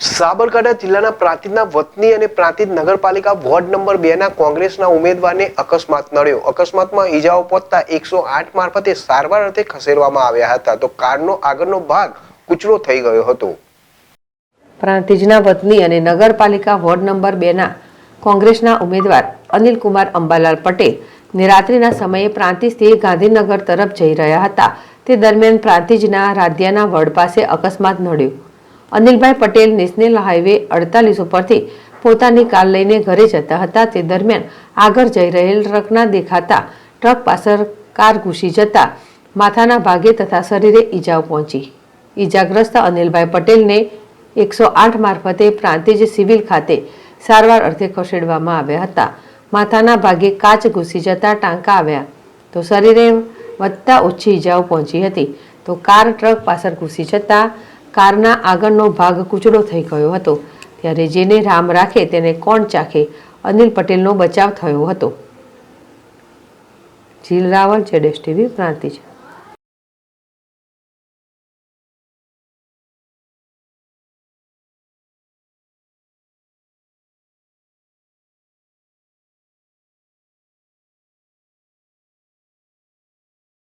સાબરકાંઠા જિલ્લાના પ્રાંતિજના વતની અને પ્રાંતિજ નગરપાલિકા વોર્ડ નંબર 2 ના કોંગ્રેસના ઉમેદવારને અકસ્માત નડ્યો. અકસ્માતમાં ઈજાઓ પહોંચતા 108 મારફતે સારવાર અર્થે ખસેડવામાં આવ્યા હતા, તો કારનો આગળનો ભાગ કૂચડો થઈ ગયો હતો. પ્રાંતિજના વતની અને નગરપાલિકા વોર્ડ નંબર 2 ના કોંગ્રેસના ઉમેદવાર અનિલકુમાર અંબાલાલ પટેલ રાત્રિના સમયે પ્રાંતિજથી ગાંધીનગર તરફ જઈ રહ્યા હતા. તે દરમિયાન પ્રાંતિજના રાધ્યાના વડ પાસે અકસ્માત નડ્યો. અનિલભાઈ પટેલ નેશનલ હાઈવે 48 ઉપરથી પોતાની કાર લઈને ઘરે જતા હતા. તે દરમિયાન આગળ જઈ રહેલ ટ્રકના દેખાતા ટ્રક પાછળ કાર ઘૂસી જતા માથાના ભાગે તથા શરીરે ઈજાઓ પહોંચી. ઈજાગ્રસ્ત અનિલભાઈ પટેલને 108 મારફતે પ્રાંતિજ સિવિલ ખાતે સારવાર અર્થે ખસેડવામાં આવ્યા હતા. માથાના ભાગે કાચ ઘૂસી જતા ટાંકા આવ્યા, તો શરીરે વધતા ઓછી ઈજાઓ પહોંચી હતી. તો કાર ટ્રક પાછળ ઘૂસી જતા કારના આગળનો ભાગ કૂચડો થઈ ગયો હતો. ત્યારે જેને રામ રાખે તેને કોણ ચાખે, અનિલ પટેલનો બચાવ થયો હતો. જીલ રાવલ, ZSTV, પ્રાંતિજ.